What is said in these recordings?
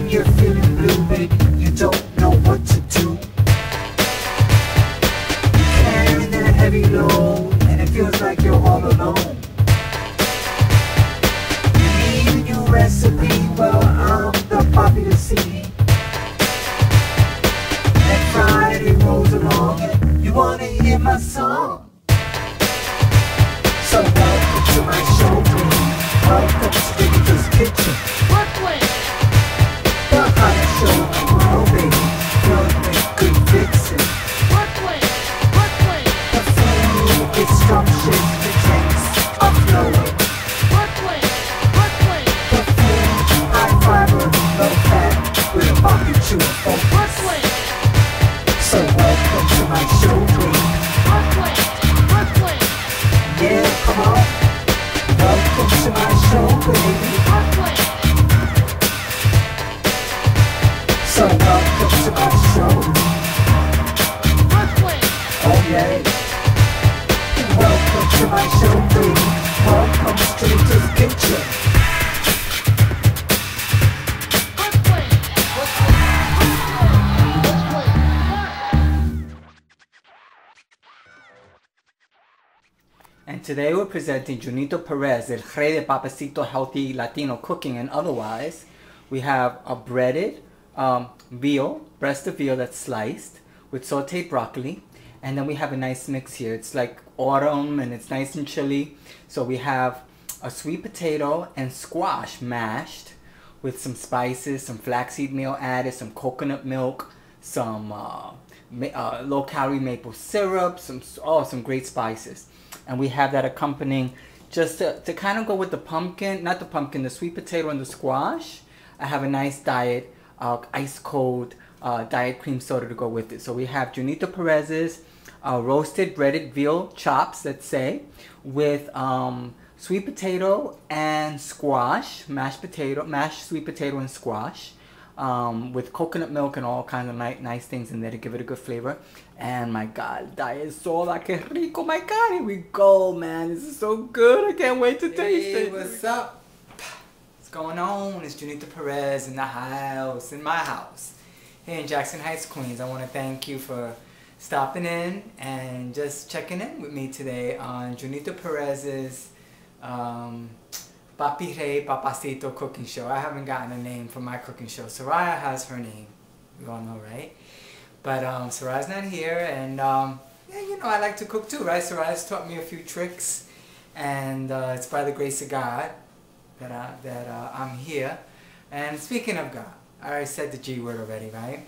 you're feeling blue, baby, you don't know what to do. You're carrying that heavy load, and it feels like you're all alone. You need a new recipe, well, I'm the popular seed. And Friday rolls along, and you wanna hear my song. So welcome to my show, baby. Welcome to Junito's Kitchen. Brooklyn! The hottest show in the world, baby. Filled with good fixing. Brooklyn! Brooklyn! The food is scrumptious, the drinks are flowing. Brooklyn! Brooklyn! The food, high fiber, low fat, with a barbecue and focus. Brooklyn! So welcome to my show, baby. Brooklyn! Brooklyn! Yeah, come on. Welcome to my show, baby. Brooklyn! So welcome to my show. Brooklyn! Oh yeah. Welcome to my show, baby. Welcome to Junito's Kitchen. Brooklyn! And today we're presenting Junito Perez, El Rey de Papacito, healthy Latino cooking and otherwise. We have a breaded veal, breast of veal that's sliced with sauteed broccoli. And then we have a nice mix here. It's like autumn and it's nice and chilly. So we have a sweet potato and squash mashed with some spices, some flaxseed meal added, some coconut milk, some low-calorie maple syrup, some great spices. And we have that accompanying just to kind of go with the pumpkin, not the pumpkin, the sweet potato and the squash. I have a nice diet, ice cold diet cream soda to go with it. So we have Junito Perez's roasted breaded veal chops, let's say, with sweet potato and squash, mashed sweet potato and squash, with coconut milk and all kinds of nice things in there to give it a good flavor. And my God, diet soda, que rico, my God, here we go, man. This is so good. I can't wait to taste it. What's up? What's going on? It's Junito Perez in the house, in my house, here in Jackson Heights, Queens. I want to thank you for stopping in and just checking in with me today on Junito Perez's Papi Rey Papacito cooking show. I haven't gotten a name for my cooking show. Soraya has her name. You all know, right? But Soraya's not here, and yeah, you know, I like to cook too, right? Soraya's taught me a few tricks, and it's by the grace of God that I'm here. And speaking of God, I already said the G word already, right?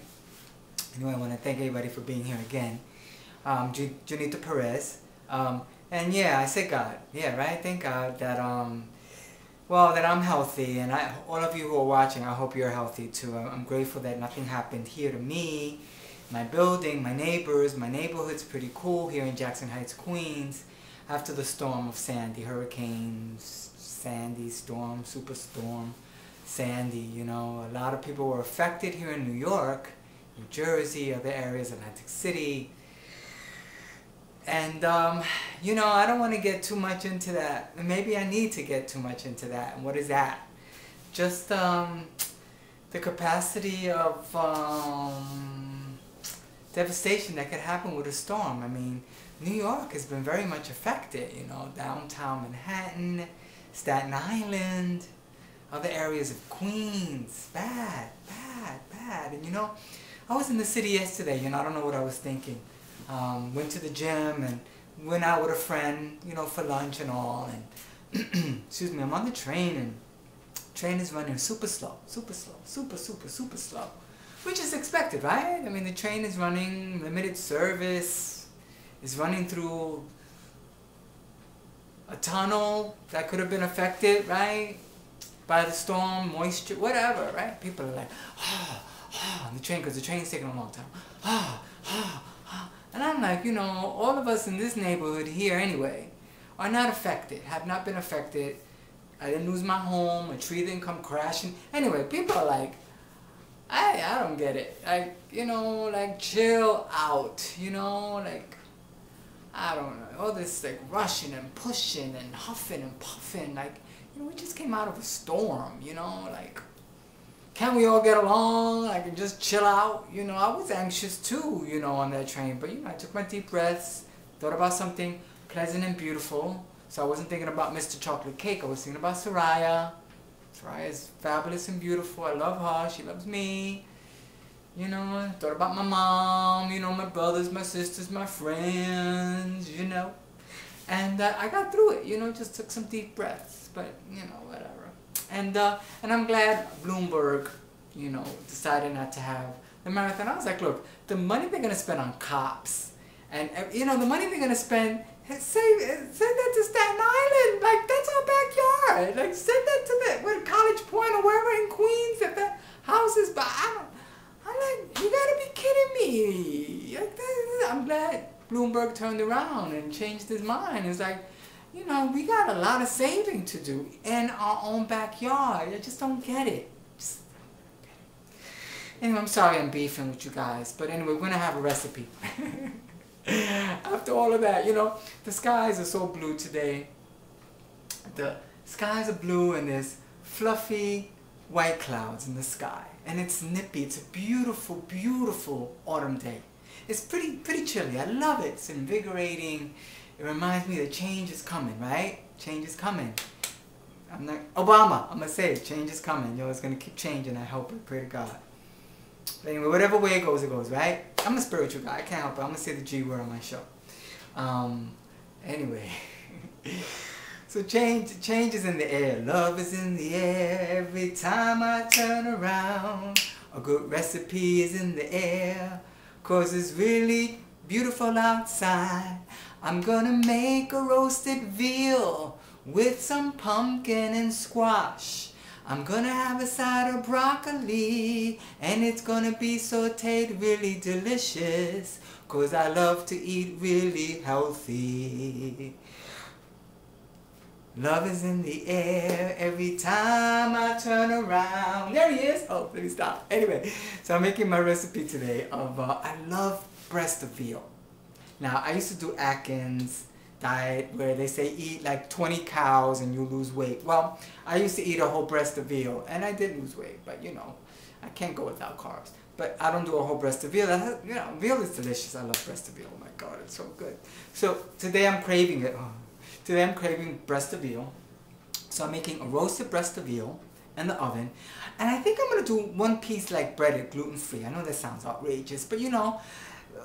Anyway, I want to thank everybody for being here again. Junito Perez. And yeah, I say God. Yeah, right? Thank God that well, that I'm healthy, and all of you who are watching, I hope you're healthy too. I'm grateful that nothing happened here to me, my building, my neighbors. My neighborhood's pretty cool here in Jackson Heights, Queens, after the storm of Sandy, Hurricane Sandy storm, superstorm Sandy. You know, a lot of people were affected here in New York, New Jersey, other areas, Atlantic City. And, you know, I don't want to get too much into that. Maybe I need to get too much into that. And what is that? Just the capacity of devastation that could happen with a storm. I mean, New York has been very much affected, you know, downtown Manhattan, Staten Island, other areas of Queens. Bad, bad, bad. And, you know, I was in the city yesterday, you know, I don't know what I was thinking. Went to the gym and went out with a friend, you know, for lunch and all. And excuse me, I'm on the train, and train is running super slow, super slow, which is expected, right? I mean, the train is running limited service, is running through a tunnel that could have been affected, right, by the storm, moisture, whatever, right? People are like, on the train, because the train's taking a long time. And I'm like, you know, all of us in this neighborhood here anyway are not affected, have not been affected. I didn't lose my home, a tree didn't come crashing. Anyway, people are like, I don't get it. Like, you know, like chill out, you know, like, I don't know, all this like rushing and pushing and huffing and puffing. Like, you know, we just came out of a storm, you know, like, can we all get along? I can just chill out. You know, I was anxious too, you know, on that train. But, you know, I took my deep breaths, thought about something pleasant and beautiful. So I wasn't thinking about Mr. Chocolate Cake. I was thinking about Soraya. Soraya is fabulous and beautiful. I love her. She loves me. You know, I thought about my mom, you know, my brothers, my sisters, my friends, you know. And I got through it, you know, just took some deep breaths, but, you know, whatever. And I'm glad Bloomberg, you know, decided not to have the marathon. I was like, look, the money they're going to spend on cops, and, you know, the money they're going to spend, send that to Staten Island. Like, that's our backyard. Like, send that to the College Point or wherever in Queens, if that house is by. I'm like, you gotta be kidding me. I'm glad Bloomberg turned around and changed his mind. It's like, you know, we got a lot of saving to do in our own backyard. I just don't get it. Anyway, I'm sorry I'm beefing with you guys. But anyway, we're gonna have a recipe. After all of that, you know, the skies are so blue today. The skies are blue and there's fluffy white clouds in the sky. And it's nippy. It's a beautiful, beautiful autumn day. It's pretty chilly. I love it. It's invigorating. It reminds me that change is coming, right? Change is coming. I'm not Obama. I'm gonna say it. Change is coming. Yo, it's gonna keep changing. I hope. I pray to God. But anyway, whatever way it goes, right? I'm a spiritual guy. I can't help it. I'm gonna say the G word on my show. Anyway. So change is in the air, love is in the air, every time I turn around. A good recipe is in the air, 'cause it's really beautiful outside. I'm gonna make a roasted veal with some pumpkin and squash. I'm gonna have a side of broccoli, and it's gonna be sauteed really delicious, 'cause I love to eat really healthy. Love is in the air every time I turn around. There he is. Oh, let me stop. Anyway, so I'm making my recipe today of, I love breast of veal. Now, I used to do Atkins diet where they say eat like 20 cows and you lose weight. Well, I used to eat a whole breast of veal and I did lose weight, but you know, I can't go without carbs. But I don't do a whole breast of veal. You know, veal is delicious. I love breast of veal. Oh my God, it's so good. So today I'm craving it. Today I'm craving breast of veal. So I'm making a roasted breast of veal in the oven. And I think I'm going to do one piece like breaded, gluten-free. I know that sounds outrageous, but you know,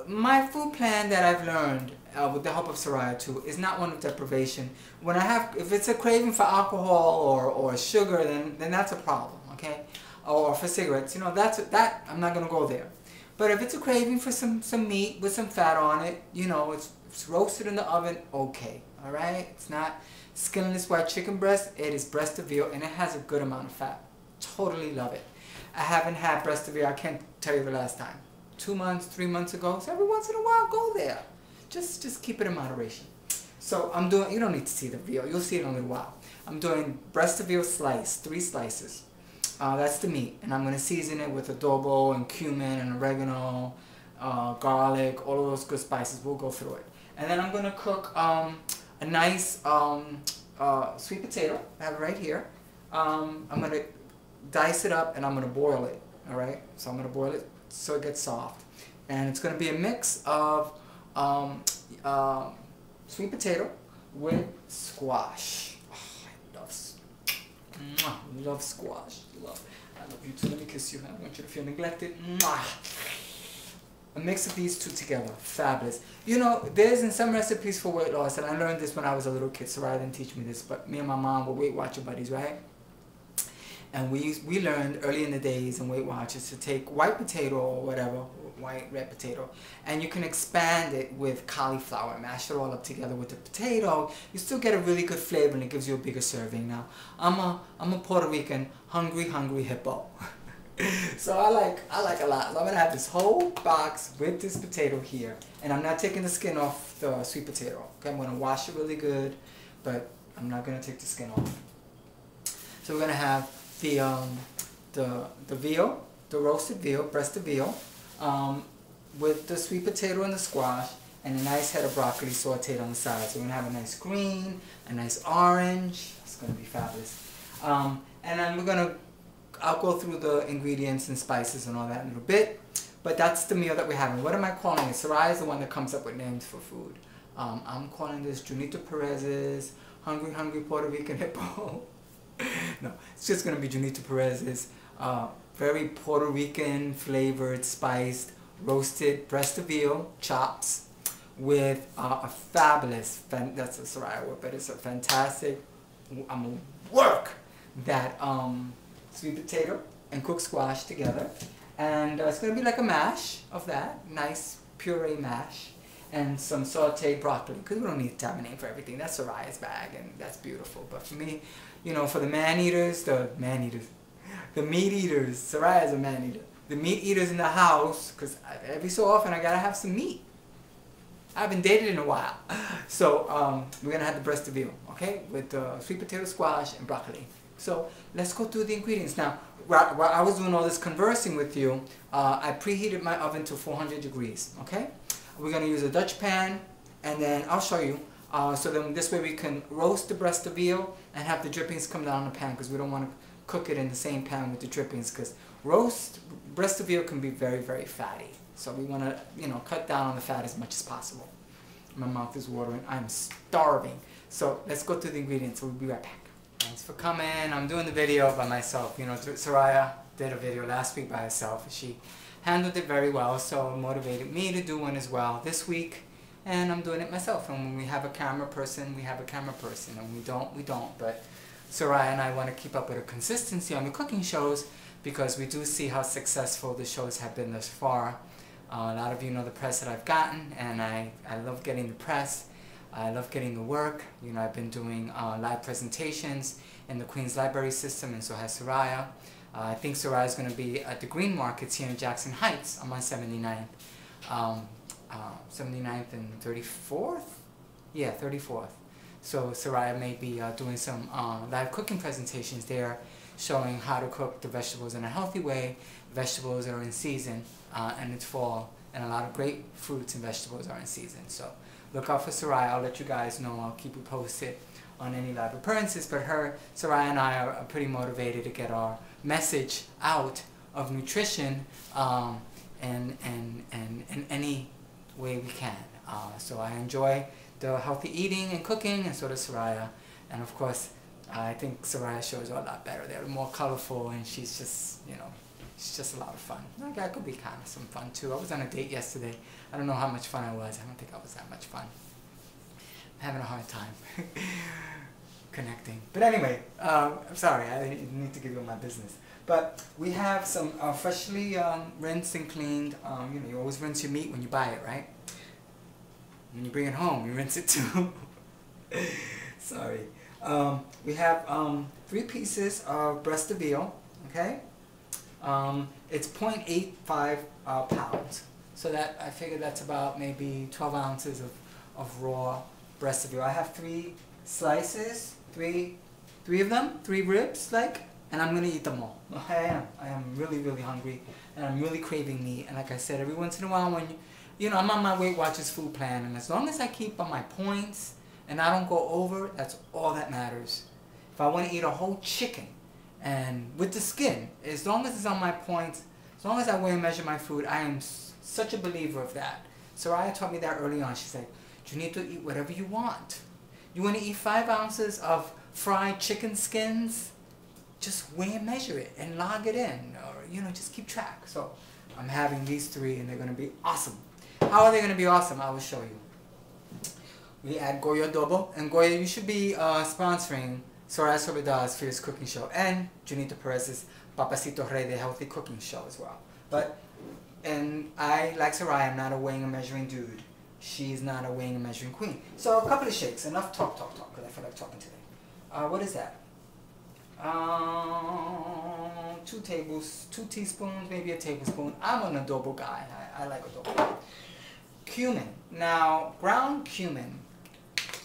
my food plan that I've learned with the help of Soraya too is not one of deprivation. When I have, if it's a craving for alcohol or sugar, then that's a problem, okay? Or for cigarettes, you know, that I'm not going to go there. But if it's a craving for some meat with some fat on it, you know, it's roasted in the oven, okay. Alright, it's not skinless white chicken breast, it is breast of veal and it has a good amount of fat. Totally love it. I haven't had breast of veal, I can't tell you the last time. 2 months, 3 months ago, so every once in a while go there. Just keep it in moderation. So I'm doing, you don't need to see the veal, you'll see it in a little while. I'm doing breast of veal slice, 3 slices. That's the meat, and I'm going to season it with adobo and cumin and oregano, garlic, all of those good spices. We'll go through it. And then I'm going to cook a nice sweet potato. I have it right here. I'm going to dice it up and I'm going to boil it. Alright? So I'm going to boil it so it gets soft. And it's going to be a mix of sweet potato with squash. Oh, I love squash. I love you too. Let me kiss you. I don't want you to feel neglected. A mix of these two together. Fabulous. You know, there's in some recipes for weight loss, and I learned this when I was a little kid. Soraya didn't teach me this, but me and my mom were Weight Watcher buddies, right? And we learned early in the days in Weight Watchers to take white potato or whatever, white, red potato, and you can expand it with cauliflower, mash it all up together with the potato. You still get a really good flavor and it gives you a bigger serving. Now, I'm a Puerto Rican hungry hippo. So I like a lot. So I'm gonna have this whole box with this potato here, and I'm not taking the skin off the sweet potato. Okay, I'm gonna wash it really good, but I'm not gonna take the skin off. So we're gonna have the veal, the roasted veal, breast of veal, with the sweet potato and the squash, and a nice head of broccoli sauteed on the side. So we're gonna have a nice green, a nice orange. It's gonna be fabulous. And then we're gonna I'll go through the ingredients and spices and all that in a little bit. But that's the meal that we're having. What am I calling it? Soraya is the one that comes up with names for food. I'm calling this Junito Perez's Hungry Puerto Rican Hippo. No, it's just going to be Junito Perez's very Puerto Rican flavored, spiced, roasted breast of veal chops with a fabulous, that's a Soraya word, but it's a fantastic, I'm going to work that sweet potato and cooked squash together. And it's going to be like a mash of that, nice puree mash, and some sauteed broccoli, because we don't need to have a name for everything. That's Soraya's bag, and that's beautiful. But for me, you know, for the meat eaters, Soraya's a man eater. The meat eaters in the house, because every so often I gotta have some meat. I haven't dated in a while. So we're gonna have the breast of veal, okay, with sweet potato squash and broccoli. So let's go through the ingredients. Now, while I was doing all this conversing with you, I preheated my oven to 400 degrees, okay? We're gonna use a Dutch pan, and then I'll show you. So then this way we can roast the breast of veal and have the drippings come down the pan, because we don't want to cook it in the same pan with the drippings, because roast breast of veal can be very, very fatty. So we want to, you know, cut down on the fat as much as possible. My mouth is watering. I'm starving. So let's go through the ingredients. We'll be right back. Thanks for coming. I'm doing the video by myself. You know, Soraya did a video last week by herself. She handled it very well, so it motivated me to do one as well this week. And I'm doing it myself. And when we have a camera person, we have a camera person. And we don't, we don't. But Soraya and I want to keep up with a consistency on the cooking shows, because we do see how successful the shows have been thus far. A lot of you know the press that I've gotten, and I love getting the press. I love getting the work. You know, I've been doing live presentations in the Queens Library System, and so has Soraya. I think Soraya is going to be at the Green Markets here in Jackson Heights. I'm on 79th. 79th and 34th? Yeah, 34th. So Soraya may be doing some live cooking presentations there, showing how to cook the vegetables in a healthy way. Vegetables are in season, and it's fall, and a lot of great fruits and vegetables are in season. So look out for Soraya. I'll let you guys know. I'll keep you posted on any live appearances. But Soraya and I are pretty motivated to get our message out of nutrition in any way we can. So I enjoy the healthy eating and cooking, and so does Soraya. And of course, I think Soraya's shows are a lot better. They're more colorful, and she's just, you know, it's just a lot of fun. That could be kind of some fun too. I was on a date yesterday. I don't know how much fun I was. I don't think I was that much fun. I'm having a hard time connecting. But anyway, I'm sorry. I need to give you my business. But we have some freshly rinsed and cleaned. You know, you always rinse your meat when you buy it, right? When you bring it home, you rinse it too. Sorry. We have 3 pieces of breast of veal, okay? It's 0.85 pounds. So that, I figure that's about maybe 12 ounces of raw breast of veal. I have 3 slices, three of them, 3 ribs, like, and I'm gonna eat them all. I am really, really hungry, and I'm really craving meat. And like I said, every once in a while, when you know, I'm on my Weight Watchers food plan, and as long as I keep on my points and I don't go over, that's all that matters. If I want to eat a whole chicken, and with the skin, as long as it's on my points, as long as I weigh and measure my food, I am such a believer of that. Soraya taught me that early on. She said, you need to eat whatever you want. You want to eat 5 ounces of fried chicken skins? Just weigh and measure it and log it in, or, you know, just keep track. So I'm having these 3, and they're going to be awesome. How are they going to be awesome? I will show you. We add Goya Adobo, and Goya, you should be sponsoring Soraya Soledad's Fierce Cooking Show and Junito Perez's Papacito Rey, the Healthy Cooking Show as well. But, and I, like Soraya, I'm not a weighing and measuring dude. She's not a weighing and measuring queen. So a couple of shakes. Enough talk, because I feel like talking today. What is that? 2 teaspoons, maybe a tablespoon. I'm an adobo guy. I like adobo. Cumin. Now, ground cumin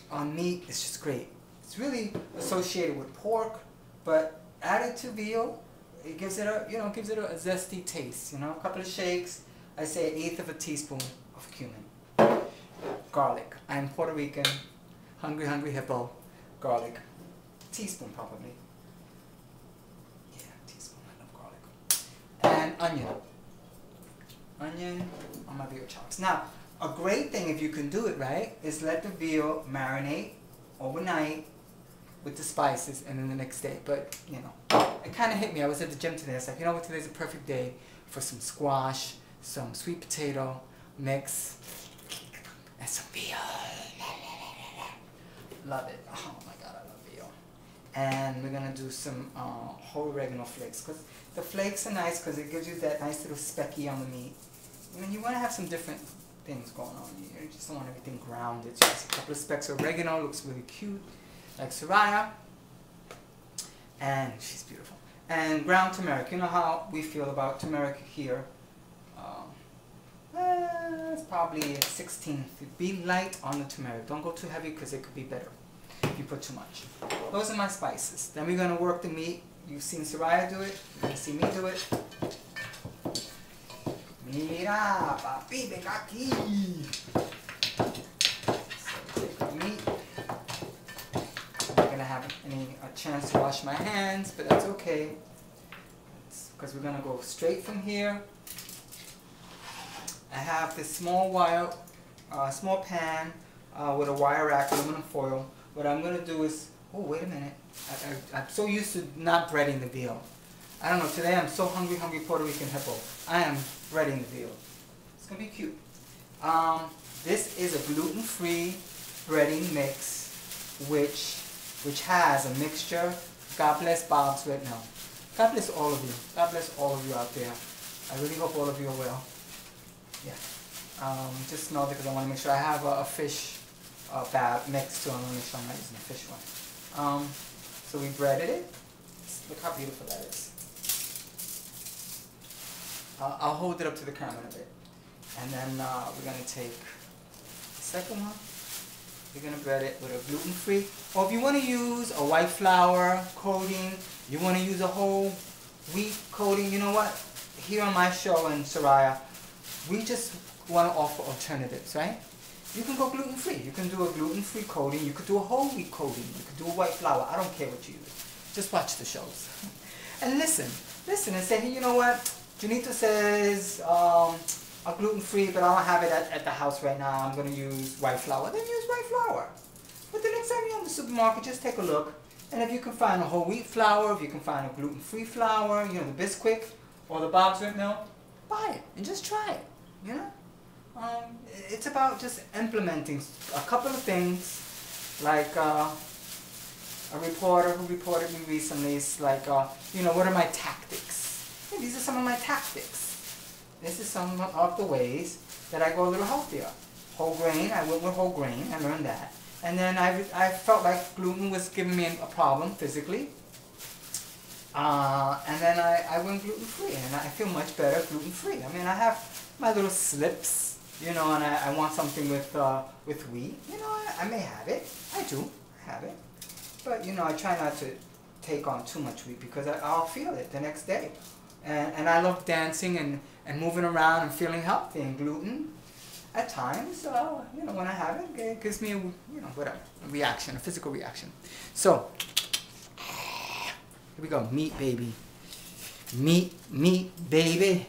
on meat is just great. It's really associated with pork, but added to veal, it gives it a, you know, gives it a zesty taste. You know, a couple of shakes. I say 1/8 of a teaspoon of cumin. Garlic. I'm Puerto Rican, hungry hippo. Garlic. Teaspoon probably. Yeah, teaspoon. I love onion. Onion on my veal chops. Now, a great thing if you can do it right is let the veal marinate overnight with the spices and then the next day. But, you know, it kind of hit me. I was at the gym today. I was like, you know what, today's a perfect day for some squash, some sweet potato mix, and some veal. Love it. Oh my God, I love veal. And we're going to do some whole oregano flakes. Because the flakes are nice because it gives you that nice little specky on the meat. I mean, you want to have some different things going on. You just don't want everything grounded. So just a couple of specks of oregano. Looks really cute. Like Soraya. And she's beautiful. And ground turmeric. You know how we feel about turmeric here. It's probably a 16th. Be light on the turmeric. Don't go too heavy because it could be bitter if you put too much. Those are my spices. Then we're going to work the meat. You've seen Soraya do it. You're going to see me do it. Mira, papi, ven aquí. So take the meat. I'm not going to have a chance to wash my hands, but that's okay. Because we're going to go straight from here. I have this small pan with a wire rack, aluminum foil. What I'm going to do is, oh wait a minute, I'm so used to not breading the veal. I don't know, today I'm so hungry Puerto Rican hippo. I am breading the veal. It's going to be cute. This is a gluten-free breading mix which has a mixture. God bless Bob's right now. God bless all of you. God bless all of you out there. I really hope all of you are well. Yeah. Just know because I want to make sure I have a fish bag mix too. I want to make sure I'm not using a fish one. So we breaded it. Look how beautiful that is. I'll hold it up to the camera a bit. And then we're going to take the second one. We're going to bread it with a gluten-free. Or if you want to use a white flour coating, you want to use a whole wheat coating, you know what? Here on my show in Soraya, we just want to offer alternatives, right? You can go gluten-free. You can do a gluten-free coating. You could do a whole wheat coating. You could do a white flour. I don't care what you use. Just watch the shows. And listen and say, hey, you know what? Junito says a gluten-free, but I don't have it at the house right now. I'm going to use white flour. Then use white flour. But the next time you're in the supermarket, just take a look. And if you can find a whole wheat flour, if you can find a gluten-free flour, you know, the Bisquick or the Bob's Red Mill, buy it and just try it. You know, it's about just implementing a couple of things. Like a reporter who reported me recently. It's like, you know, what are my tactics? Yeah, these are some of my tactics. This is some of the ways that I go a little healthier. Whole grain. I went with whole grain. I learned that. And then I felt like gluten was giving me a problem physically. And then I went gluten-free, and I feel much better gluten-free. I mean, I have my little slips, you know, and I want something with wheat. You know, I may have it. I do have it. But, you know, I try not to take on too much wheat because I'll feel it the next day. And I love dancing and moving around and feeling healthy. And gluten, at times, you know, when I have it, it gives me a, you know, whatever, a reaction, a physical reaction. So, here we go. Meat, baby. Meat, baby.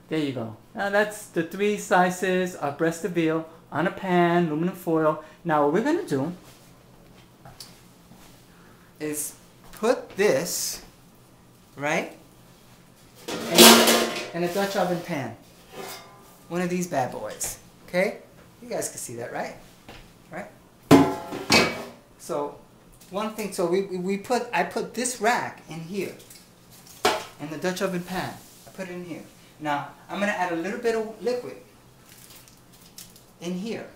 There you go. Now that's the 3 slices of breast of veal on a pan, aluminum foil. Now what we're going to do is put this, right, in a Dutch oven pan. One of these bad boys. Okay? You guys can see that, right? Right? So, one thing, so I put this rack in here, in the Dutch oven pan. I put it in here. Now, I'm going to add a little bit of liquid in here.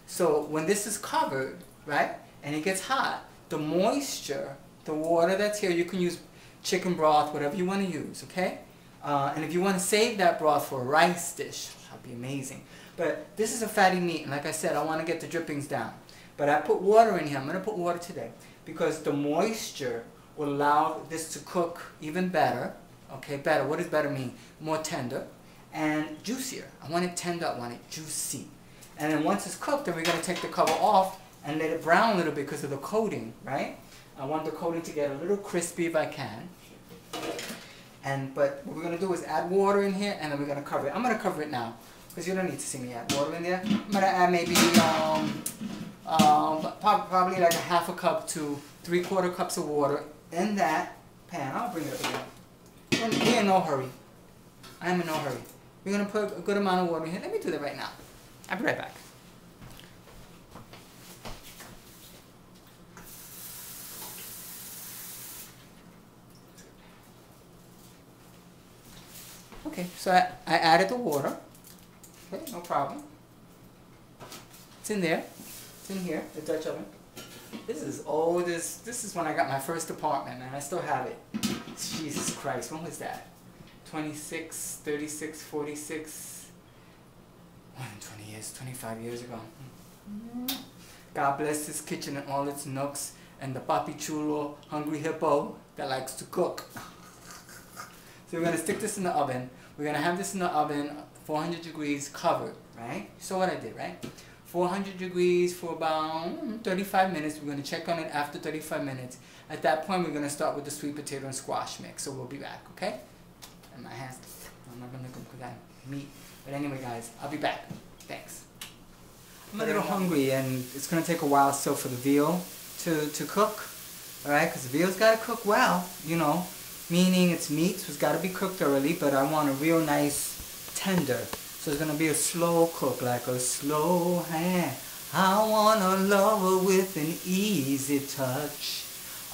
So, when this is covered, right, and it gets hot, the moisture, the water that's here, you can use chicken broth, whatever you want to use, okay? And if you want to save that broth for a rice dish, that'd be amazing. But this is a fatty meat, and like I said, I want to get the drippings down. But I put water in here. I'm going to put water today because the moisture will allow this to cook even better. Okay, better. What does better mean? More tender and juicier. I want it tender. I want it juicy. And then once it's cooked, then we're going to take the cover off and let it brown a little bit because of the coating, right? I want the coating to get a little crispy if I can. But what we're gonna do is add water in here, and then we're gonna cover it. I'm gonna cover it now because you don't need to see me add water in there. I'm gonna add maybe probably like a half a cup to 3/4 cups of water in that pan. I'll bring it up again. We're in no hurry. I am in no hurry. We're gonna put a good amount of water in here. Let me do that right now. I'll be right back. Okay, so I added the water. Okay, no problem. It's in there. It's in here, the Dutch oven. This is old. This is when I got my first apartment, man. I still have it. Jesus Christ, when was that? 26, 36, 46, more than 20 years, 25 years ago. God bless this kitchen and all its nooks and the papi chulo, hungry hippo that likes to cook. So we're going to stick this in the oven. We're going to have this in the oven, 400 degrees covered, right? You saw what I did, right? 400 degrees for about 35 minutes. We're going to check on it after 35 minutes. At that point, we're going to start with the sweet potato and squash mix. So we'll be back, okay? And my hands, I'm not going to cook that meat. But anyway, guys, I'll be back. Thanks. I'm a little hungry, and it's going to take a while still for the veal to cook. All right, because the veal's got to cook well, you know. Meaning it's meat, so it's got to be cooked early, but I want a real nice tender. So it's going to be a slow cook, like a slow hand. I want a lover with an easy touch.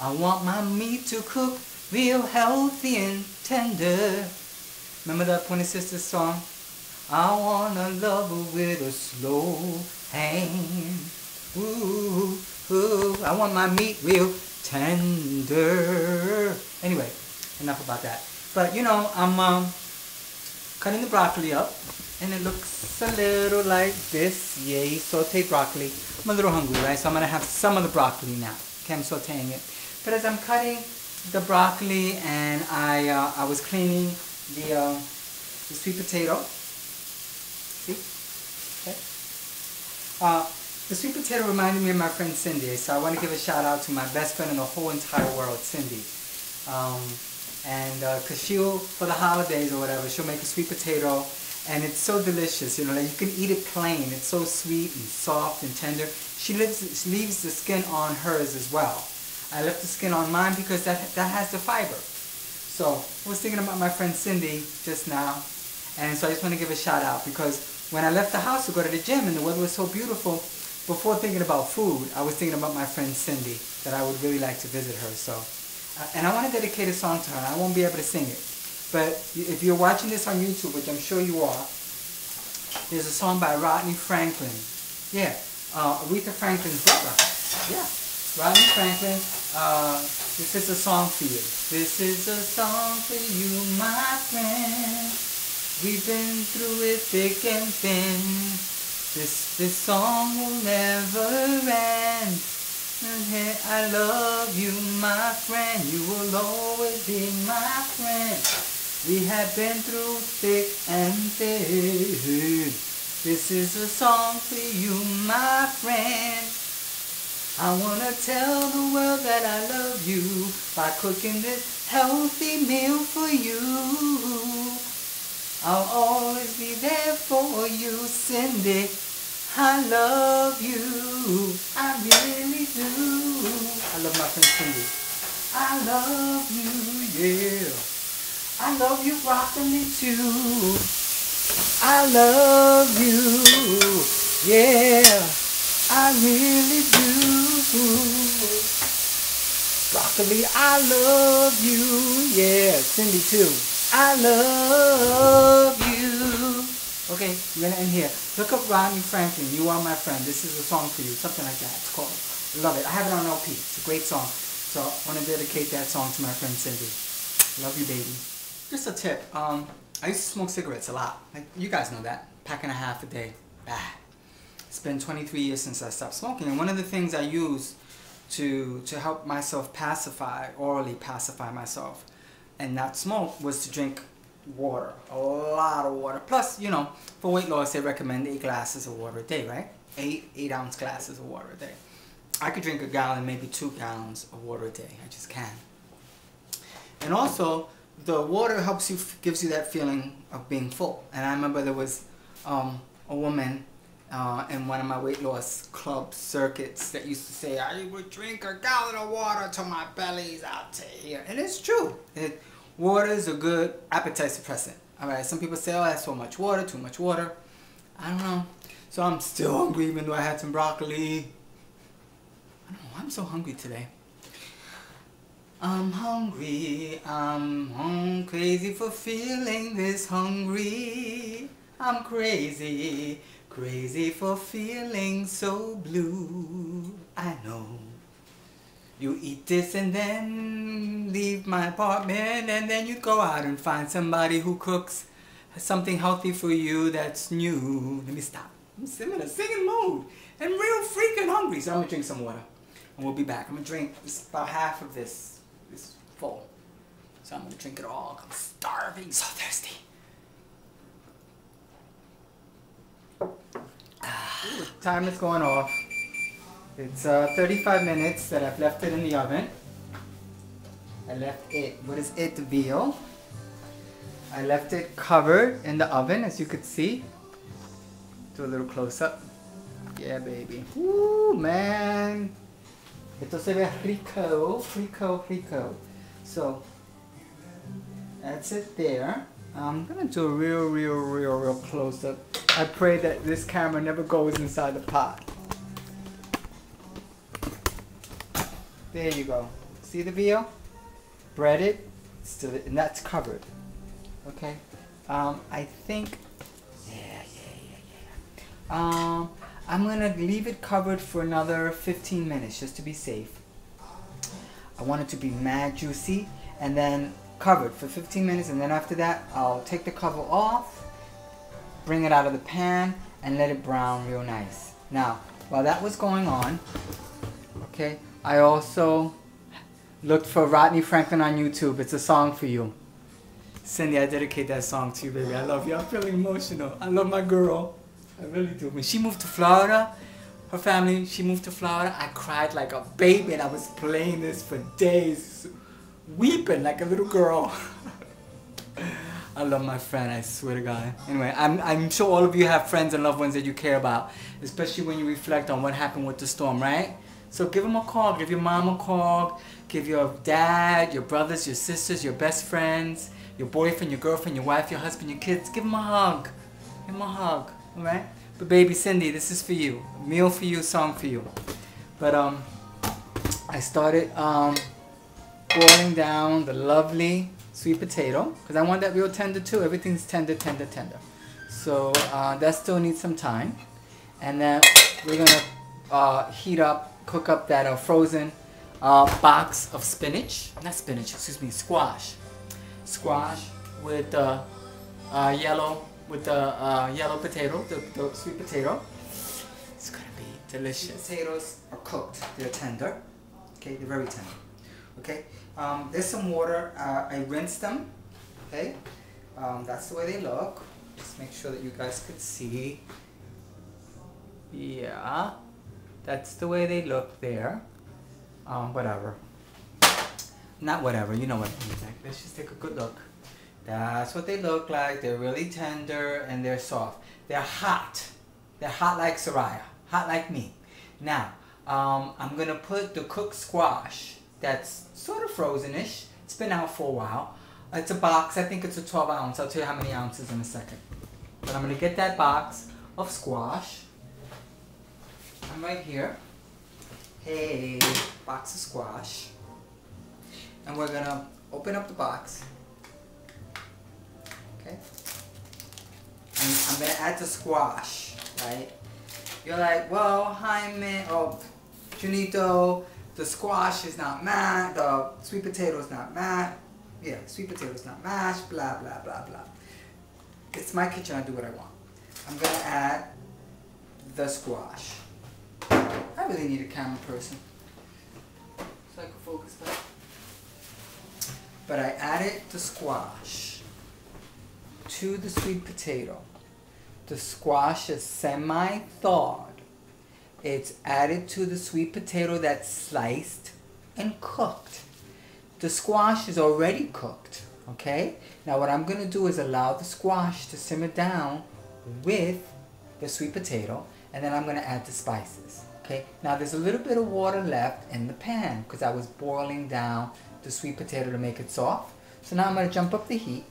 I want my meat to cook real healthy and tender. Remember that Pointer Sisters song? I want a lover with a slow hand. Ooh, ooh, I want my meat real tender. Anyway, enough about that. But you know, I'm cutting the broccoli up, and it looks a little like this. Yay, sauteed broccoli. I'm a little hungry, right? So I'm gonna have some of the broccoli now. Okay, I'm sauteing it. But as I'm cutting the broccoli, and I was cleaning the sweet potato. See? Okay. The sweet potato reminded me of my friend Cindy, so I want to give a shout out to my best friend in the whole entire world, Cindy. Because she'll, for the holidays or whatever, she'll make a sweet potato, and it's so delicious, you know, like you can eat it plain. It's so sweet and soft and tender. She leaves the skin on hers as well. I left the skin on mine because that has the fiber. So I was thinking about my friend Cindy just now, and so I just want to give a shout out because when I left the house to go to the gym and the weather was so beautiful, before thinking about food, I was thinking about my friend Cindy, that I would really like to visit her. So, and I want to dedicate a song to her. I won't be able to sing it, but if you're watching this on YouTube, which I'm sure you are, there's a song by Rodney Franklin. Yeah, Aretha Franklin's brother. Yeah, Rodney Franklin. This is a song for you. This is a song for you, my friend. We've been through it thick and thin. This song will never end. I love you, my friend. You will always be my friend. We have been through thick and thin. This is a song for you, my friend. I wanna tell the world that I love you by cooking this healthy meal for you. I'll always be there for you, Cindy. I love you. I really do. I love my friend Cindy. I love you, yeah. I love you, broccoli too. I love you, yeah. I really do. Broccoli, I love you, yeah. Cindy too. I love you. Okay, we're gonna end here. Look up Rodney Franklin, You Are My Friend. This is a song for you, something like that. It's called. Love it. I have it on LP. It's a great song. So I want to dedicate that song to my friend Cindy. Love you, baby. Just a tip. I used to smoke cigarettes a lot. Like, you guys know that. Pack and a half a day. Bad. It's been 23 years since I stopped smoking, and one of the things I use to help myself orally pacify myself and not smoke was to drink water, a lot of water. Plus, you know, for weight loss they recommend 8 glasses of water a day, right? 8-ounce glasses of water a day. I could drink a gallon, maybe 2 gallons of water a day. I just can. And also, the water helps you, gives you that feeling of being full. And I remember there was a woman in one of my weight loss club circuits that used to say, I would drink a gallon of water till my belly's out to here. And it's true. Water is a good appetite suppressant. Alright, some people say, oh, that's so much water, too much water. I don't know. So I'm still hungry even though I had some broccoli. I don't know, I'm so hungry today. I'm hungry, I'm crazy for feeling this hungry. I'm crazy, crazy for feeling so blue. I know. You eat this and then leave my apartment, and then you go out and find somebody who cooks something healthy for you that's new. Let me stop. I'm in a singing mood and real freaking hungry. So I'm gonna drink some water and we'll be back. I'm gonna drink about half of this full. So I'm gonna drink it all. I'm starving, so thirsty. Time is going off. It's 35 minutes that I've left it in the oven. I left it, what is it, the veal? I left it covered in the oven, as you could see. Do a little close up. Yeah, baby. Woo, man. Esto se ve rico, rico, rico. So, that's it there. I'm gonna do a real close up. I pray that this camera never goes inside the pot. There you go. See the veal? Breaded, still, and that's covered. Okay. I think. I'm gonna leave it covered for another 15 minutes just to be safe. I want it to be mad juicy, and then covered for 15 minutes, and then after that I'll take the cover off, bring it out of the pan, and let it brown real nice. Now, while that was going on, okay, I also looked for Rodney Franklin on YouTube. It's a song for you. Cindy, I dedicate that song to you, baby. I love you. I'm feeling emotional. I love my girl. I really do. When she moved to Florida, her family, she moved to Florida, I cried like a baby, and I was playing this for days, weeping like a little girl. I love my friend, I swear to God. Anyway, I'm sure all of you have friends and loved ones that you care about, especially when you reflect on what happened with the storm, right? So give them a call, give your mom a call, give your dad, your brothers, your sisters, your best friends, your boyfriend, your girlfriend, your wife, your husband, your kids, give them a hug. Give them a hug, alright? But baby Cindy, this is for you. A meal for you, song for you. But I started boiling down the lovely sweet potato, because I want that real tender too. Everything's tender, tender, tender. So that still needs some time. And then we're gonna heat up, cook up that frozen box of spinach. Not spinach, excuse me, squash. Squash with the yellow potato, the sweet potato. It's gonna be delicious. Sweet potatoes are cooked. They're tender. Okay, they're very tender. Okay. There's some water. I rinsed them. Okay. That's the way they look. Just make sure that you guys could see. Yeah. That's the way they look there. Whatever. Not whatever. You know what I mean. Like, let's just take a good look. That's what they look like. They're really tender and they're soft. They're hot. They're hot like Soraya. Hot like me. Now, I'm going to put the cooked squash that's sort of frozen-ish. It's been out for a while. It's a box. I think it's a 12 ounce. I'll tell you how many ounces in a second. But I'm going to get that box of squash. I'm right here. Hey, box of squash. And we're going to open up the box. Okay. And I'm going to add the squash, right? You're like, well, Jaime, Junito, the squash is not mashed, the sweet potato is not mashed. Yeah, sweet potato is not mashed, blah, blah, blah, blah. It's my kitchen, I do what I want. I'm going to add the squash. I really need a camera person so I can focus better. But I added the squash to the sweet potato. The squash is semi-thawed. It's added to the sweet potato that's sliced and cooked. The squash is already cooked, Okay, now what I'm gonna do is allow the squash to simmer down with the sweet potato, and then I'm gonna add the spices. Okay, now there's a little bit of water left in the pan because I was boiling down the sweet potato to make it soft. So now I'm gonna jump up the heat.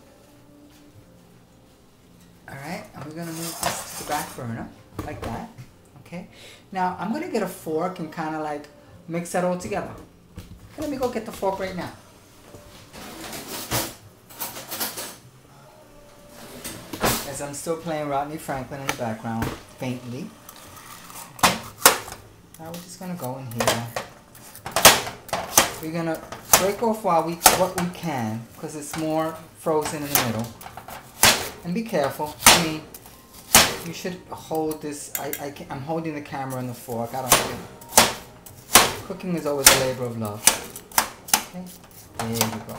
Alright, and we're gonna move this to the back burner, like that. Okay, now I'm gonna get a fork and kind of like mix that all together. Okay, let me go get the fork right now. As I'm still playing Rodney Franklin in the background, faintly. Okay. Now we're just gonna go in here. We're gonna break off what we can, because it's more frozen in the middle. And be careful. I mean, you should hold this. I'm holding the camera and the fork. I don't think. Cooking is always a labor of love. Okay, there you go.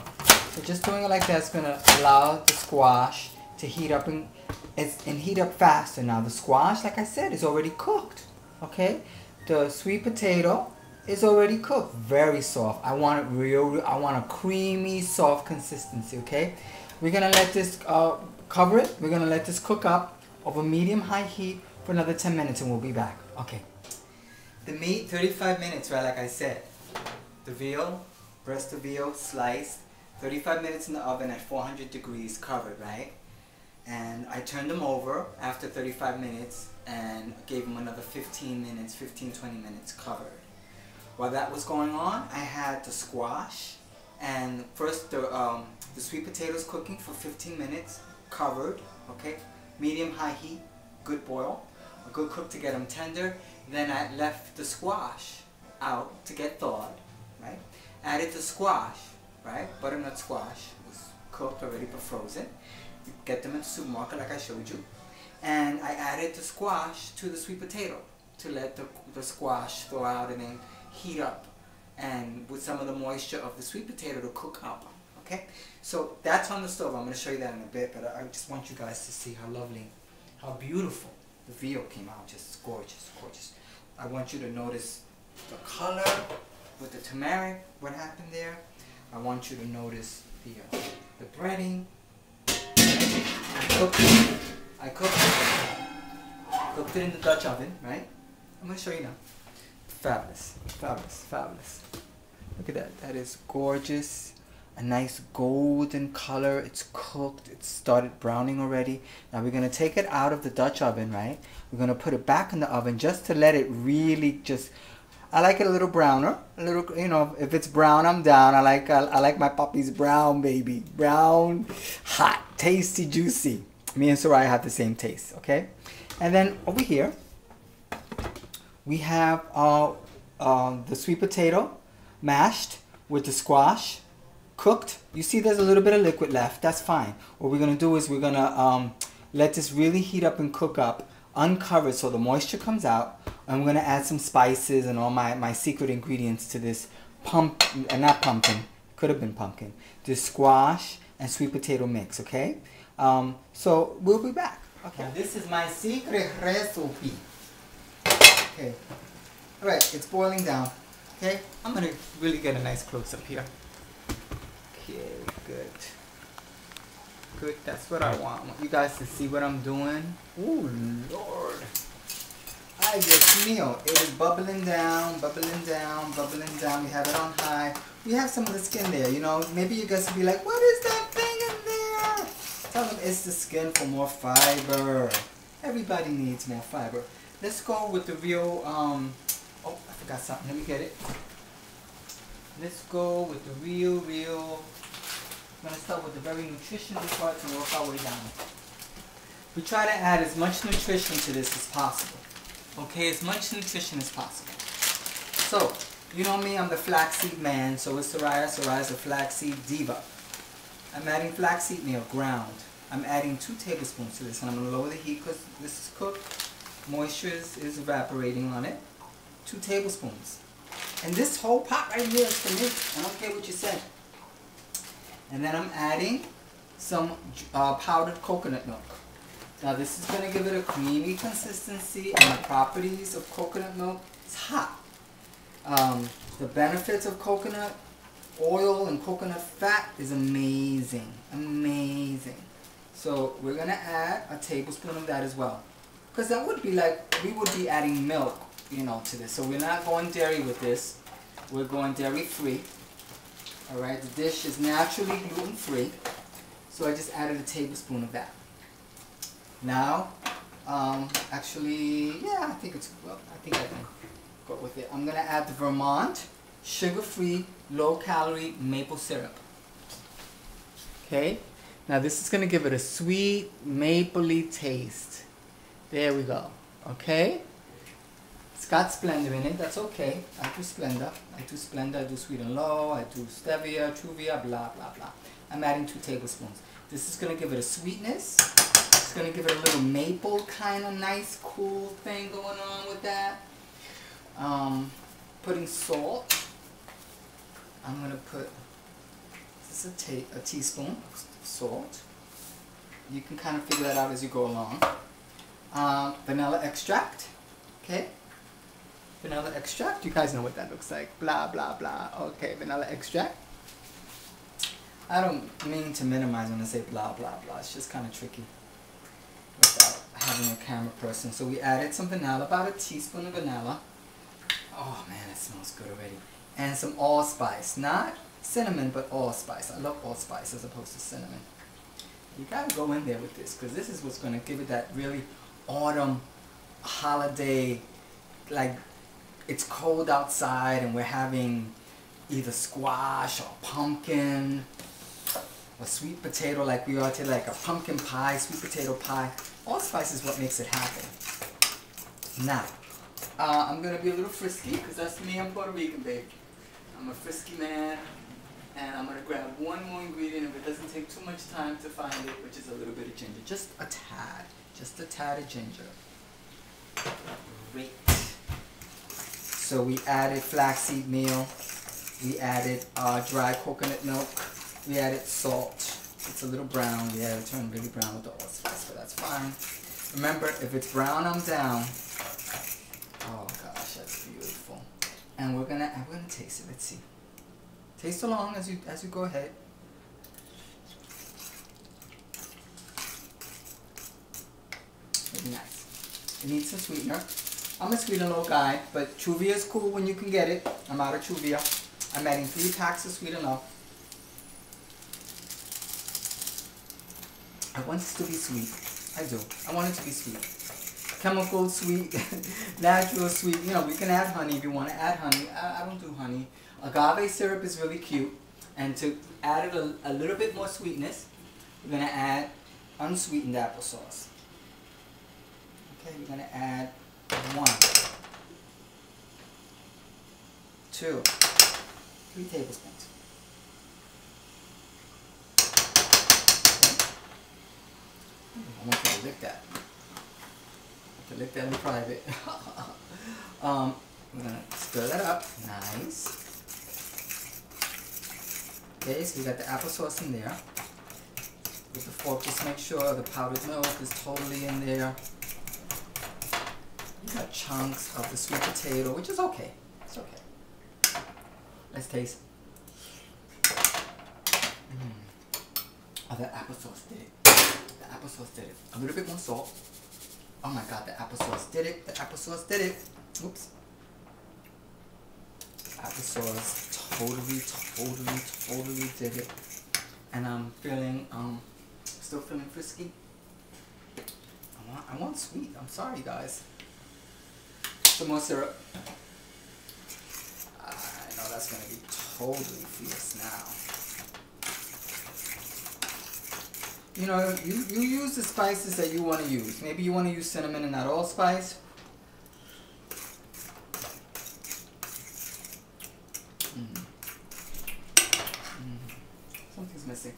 So just doing it like that is gonna allow the squash to heat up and heat up faster. Now the squash, like I said, is already cooked. Okay, the sweet potato is already cooked, very soft. I want it I want a creamy, soft consistency. Okay, we're gonna let this cover it. We're gonna let this cook up over medium-high heat for another 10 minutes, and we'll be back. Okay. The meat, 35 minutes, right? Like I said, the veal, breast of veal, sliced, 35 minutes in the oven at 400 degrees, covered, right? And I turned them over after 35 minutes and gave them another 15 minutes, 20 minutes covered. While that was going on, I had the squash, and first the sweet potatoes cooking for 15 minutes, covered, okay? Medium-high heat, good boil, a good cook to get them tender. Then I left the squash out to get thawed, right? Added the squash, right? Butternut squash was cooked already but frozen. You get them in the supermarket like I showed you. And I added the squash to the sweet potato to let the squash thaw out and then heat up, and with some of the moisture of the sweet potato to cook up. Okay, so that's on the stove. I'm going to show you that in a bit, but I just want you guys to see how lovely, how beautiful the veal came out. Just gorgeous, gorgeous. I want you to notice the color with the turmeric, what happened there. I want you to notice the breading. I cooked it in the Dutch oven, right? I'm going to show you now. Fabulous, fabulous, fabulous. Look at that. That is gorgeous. A nice golden color. It's cooked. It started browning already. Now we're going to take it out of the Dutch oven, right? We're going to put it back in the oven just to let it really just... I like it a little browner. A little, you know, if it's brown, I'm down. I like my puppies brown, baby. Brown, hot, tasty, juicy. Me and Soraya have the same taste, okay? And then over here, we have the sweet potato mashed with the squash. Cooked. You see there's a little bit of liquid left. That's fine. What we're going to do is we're going to let this really heat up and cook up, uncovered so the moisture comes out. And we're going to add some spices and all my secret ingredients to this not pumpkin, could have been pumpkin, this squash and sweet potato mix, okay? So we'll be back. Okay. Now this is my secret recipe. Okay. Alright, it's boiling down. Okay? I'm going to really get a nice close up here. Okay, good. Good, that's what I want. I want you guys to see what I'm doing. Ooh, Lord. Ay, Dios mío. It is bubbling down, bubbling down, bubbling down. We have it on high. We have some of the skin there, you know. Maybe you guys will be like, what is that thing in there? Tell them it's the skin for more fiber. Everybody needs more fiber. Let's go with the real, oh, I forgot something. Let me get it. Let's go with the real. I'm going to start with the very nutritional parts and work our way down. We try to add as much nutrition to this as possible. Okay, as much nutrition as possible. So, you know me, I'm the flaxseed man, so is Soraya. Soraya's a flaxseed diva. I'm adding flaxseed meal, ground. I'm adding 2 tablespoons to this, and I'm going to lower the heat because this is cooked. Moisture is evaporating on it. 2 tablespoons. And this whole pot right here is for me. I don't care what you say. And then I'm adding some powdered coconut milk. Now this is going to give it a creamy consistency, and the properties of coconut milk is hot. The benefits of coconut oil and coconut fat is amazing. Amazing. So we're going to add a tablespoon of that as well. Because that would be like, we would be adding milk, you know, to this. So we're not going dairy with this. We're going dairy free. Alright, the dish is naturally gluten free. So I just added a tablespoon of that. Now, actually, yeah, I think I can go with it. I'm going to add the Vermont sugar-free, low-calorie maple syrup. Okay, now this is going to give it a sweet, mapley taste. There we go. Okay, it's got Splenda in it. That's okay. I do Splenda. I do sweet and low. I do stevia, truvia, blah, blah, blah. I'm adding 2 tablespoons. This is going to give it a sweetness. It's going to give it a little maple kind of nice, cool thing going on with that. Putting salt. I'm going to put, this is a teaspoon of salt. You can kind of figure that out as you go along. Vanilla extract. Okay. Vanilla extract. You guys know what that looks like. Blah, blah, blah. Okay, vanilla extract. I don't mean to minimize when I say blah, blah, blah. It's just kind of tricky without having a camera person. So we added some vanilla, about a teaspoon of vanilla. Oh man, it smells good already. And some allspice. Not cinnamon, but allspice. I love allspice as opposed to cinnamon. You gotta go in there with this, because this is what's gonna give it that really autumn holiday, like it's cold outside and we're having either squash or pumpkin or sweet potato like we are today, like a pumpkin pie, sweet potato pie. Allspice is what makes it happen. Now, I'm going to be a little frisky because that's me, I'm Puerto Rican, babe. I'm a frisky man, and I'm going to grab one more ingredient if it doesn't take too much time to find it, which is a little bit of ginger. Just a tad of ginger. Great. So we added flaxseed meal, we added dry coconut milk, we added salt. It's a little brown, we had to turn really brown with the allspice, but that's fine. Remember, if it's brown, I'm down. Oh gosh, that's beautiful. And I'm gonna taste it. Let's see. Taste along as you go ahead. Very nice. It needs some sweetener. I'm a sweet and low guy, but truvia is cool when you can get it. I'm out of truvia. I'm adding 3 packs of sweet and low. I want this to be sweet. I do. I want it to be sweet. Chemical sweet, natural sweet. You know, we can add honey if you want to add honey. I don't do honey. Agave syrup is really cute. And to add it a little bit more sweetness, we're going to add unsweetened applesauce. Okay, we're going to add 1, 2, 3 tablespoons. Okay. I want you to lick that. To lick that in private. We're going to stir that up. Nice. Okay, so we got the applesauce in there. With the fork, just make sure the powdered milk is totally in there. You got chunks of the sweet potato, which is okay. It's okay. Let's taste. Oh, that applesauce did it. The applesauce did it. A little bit more salt. Oh my god, the applesauce did it. The applesauce did it. Oops. Applesauce totally did it. And I'm feeling, still feeling frisky. I want sweet. I'm sorry, guys. Some more syrup. I know that's going to be totally fierce now. You know, you use the spices that you want to use. Maybe you want to use cinnamon and not allspice. Something's missing.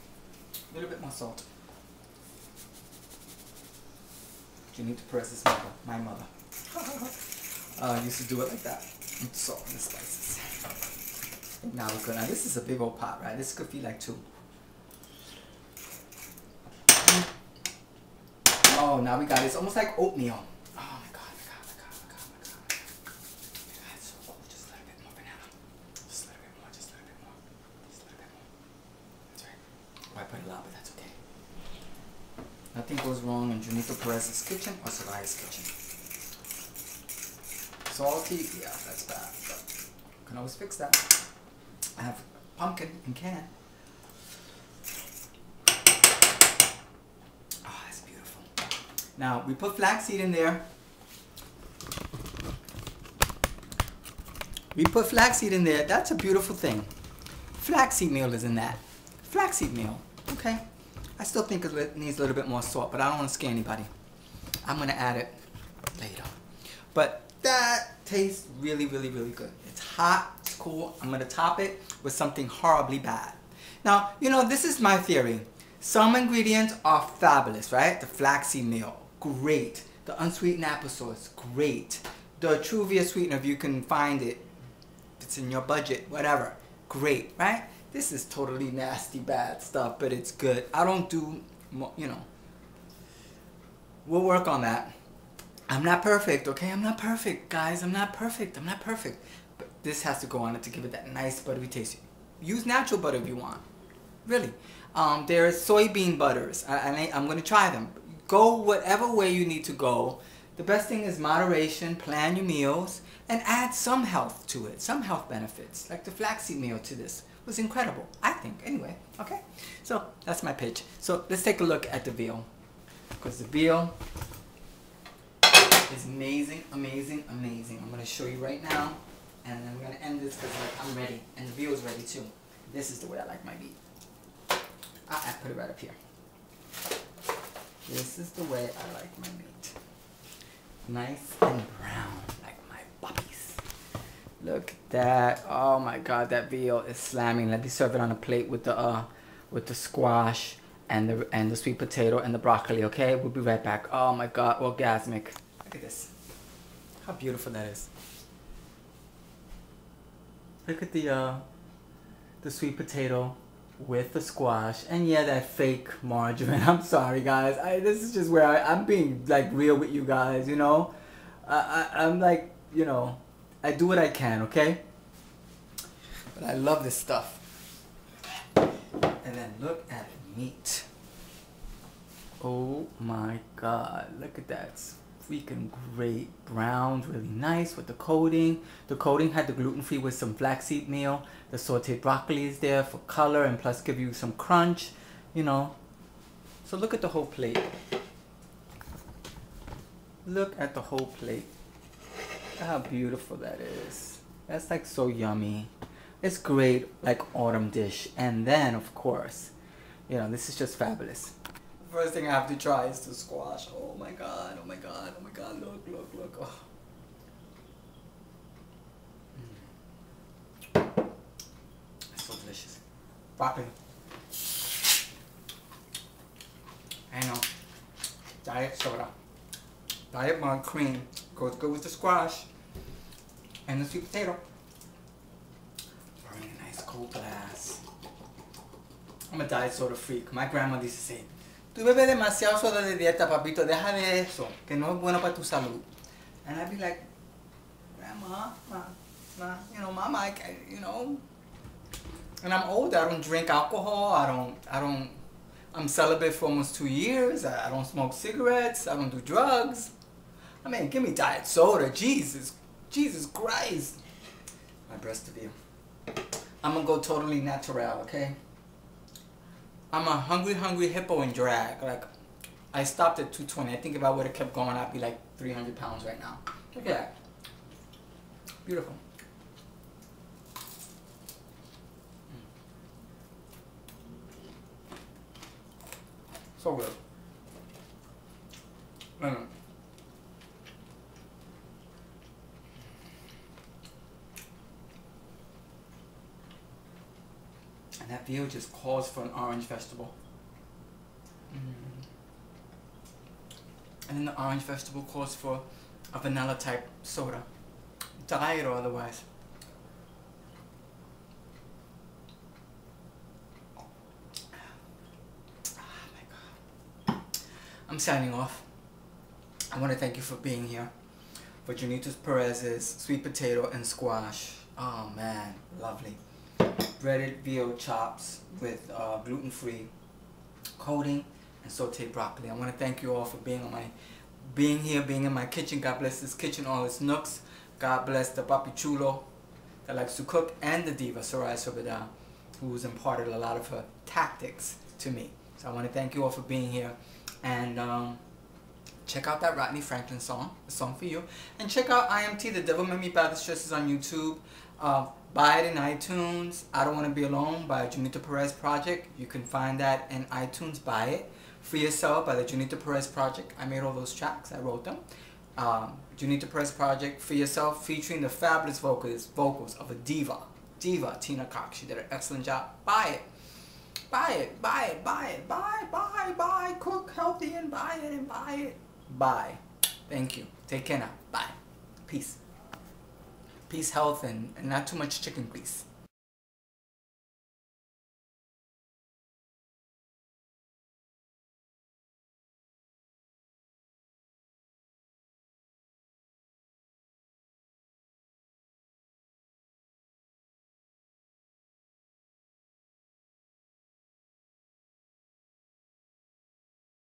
A little bit more salt. Junito Perez is my mother. Used to do it like that. With salt and the spices. Now we're good. Now this is a big old pot, right? This could be like 2. Oh, now we got it. It's almost like oatmeal. Oh my god, my god. It's so cool. Just a little bit more vanilla. Just a little bit more. I put a lot, but that's okay. Nothing goes wrong in Junito Perez's kitchen or Soraya's kitchen. Salty, yeah, that's bad, but I can always fix that. I have pumpkin in can. Oh, that's beautiful. Now, we put flaxseed in there. We put flaxseed in there. That's a beautiful thing. Flaxseed meal is in that. Flaxseed meal. Okay. I still think it needs a little bit more salt, but I don't want to scare anybody. I'm going to add it later. But that tastes really, really, really good. It's hot. It's cool. I'm going to top it with something horribly bad. Now, you know, this is my theory. Some ingredients are fabulous, right? The flaxseed meal, great. The unsweetened applesauce, great. The Truvia sweetener, if you can find it, if it's in your budget, whatever, great, right? This is totally nasty, bad stuff, but it's good. I don't do, you know, we'll work on that. I'm not perfect, okay? I'm not perfect, guys. I'm not perfect. I'm not perfect. But this has to go on it to give it that nice buttery taste. Use natural butter if you want. Really. There's soybean butters. I'm going to try them. Go whatever way you need to go. The best thing is moderation. Plan your meals. And add some health to it. Some health benefits. Like the flaxseed meal to this. Was incredible, I think, anyway, okay? So, that's my pitch. So, let's take a look at the veal. Because the veal is amazing, amazing, amazing. I'm going to show you right now. And then we're going to end this because I'm ready. And the veal is ready too. This is the way I like my meat. I put it right up here. This is the way I like my meat. Nice and brown, like my puppies. Look at that. Oh my god, that veal is slamming. Let me serve it on a plate with the squash and the sweet potato and the broccoli, okay? We'll be right back. Oh my god, orgasmic. Look at this. How beautiful that is. Look at the sweet potato with the squash. And yeah, that fake margarine. I'm sorry guys. This is just where I'm being like real with you guys, you know? I'm like, you know, I do what I can, okay? But I love this stuff. And then look at the meat. Oh my god, look at that. It's freaking great. Browned, really nice with the coating. The coating had the gluten-free with some flaxseed meal. The sauteed broccoli is there for color and plus give you some crunch, you know. So look at the whole plate. Look at the whole plate. Look how beautiful that is. That's like so yummy. It's great, like autumn dish. And then, of course, you know, this is just fabulous. The first thing I have to try is the squash. Oh my god, oh my god, oh my god, look, look, look. Oh. It's so delicious. Broccoli. I know. Diet soda. Diet mug cream. Goes good with the squash and the sweet potato. Pouring in a nice cold glass. I'm a diet soda freak. My grandma used to say, "Tu bebes demasiado soda de dieta, papito. Deja de eso, que no es bueno para tu salud." And I'd be like, "Grandma, you know, Mama, you know." And I'm older. I don't drink alcohol. I'm celibate for almost 2 years. I don't smoke cigarettes. I don't do drugs. I mean, give me diet soda. Jesus Christ. My breast of you. I'm gonna go totally natural, okay? I'm a hungry hippo in drag. Like, I stopped at 220. I think if I would have kept going, I'd be like 300 pounds right now. Look at that. Beautiful. So good. And that veal just calls for an orange vegetable. And then the orange vegetable calls for a vanilla type soda. Diet or otherwise. Oh my god. I'm signing off. I want to thank you for being here. For Junito Perez's sweet potato and squash. Oh man, lovely. Breaded veal chops with gluten-free coating, and sauteed broccoli. I want to thank you all for being in my kitchen. God bless this kitchen, all its nooks. God bless the papi chulo that likes to cook, and the diva Soraya, who's imparted a lot of her tactics to me. So I want to thank you all for being here, and check out that Rodney Franklin song, a song for you, and check out IMT, The Devil Made Me Buy This Dress, is on YouTube. Buy it in iTunes. I Don't Want to Be Alone by Junito Perez Project. You can find that in iTunes. Buy it. Free Yourself by the Junito Perez Project. I made all those tracks. I wrote them. Junito Perez Project, Free Yourself, featuring the fabulous vocals of a diva, Tina Cox. She did an excellent job. Buy it. Buy it. Buy it. Buy it. Buy. Cook healthy and buy it and buy it. Bye. Thank you. Take care now. Bye. Peace. Peace, health, and not too much chicken, please.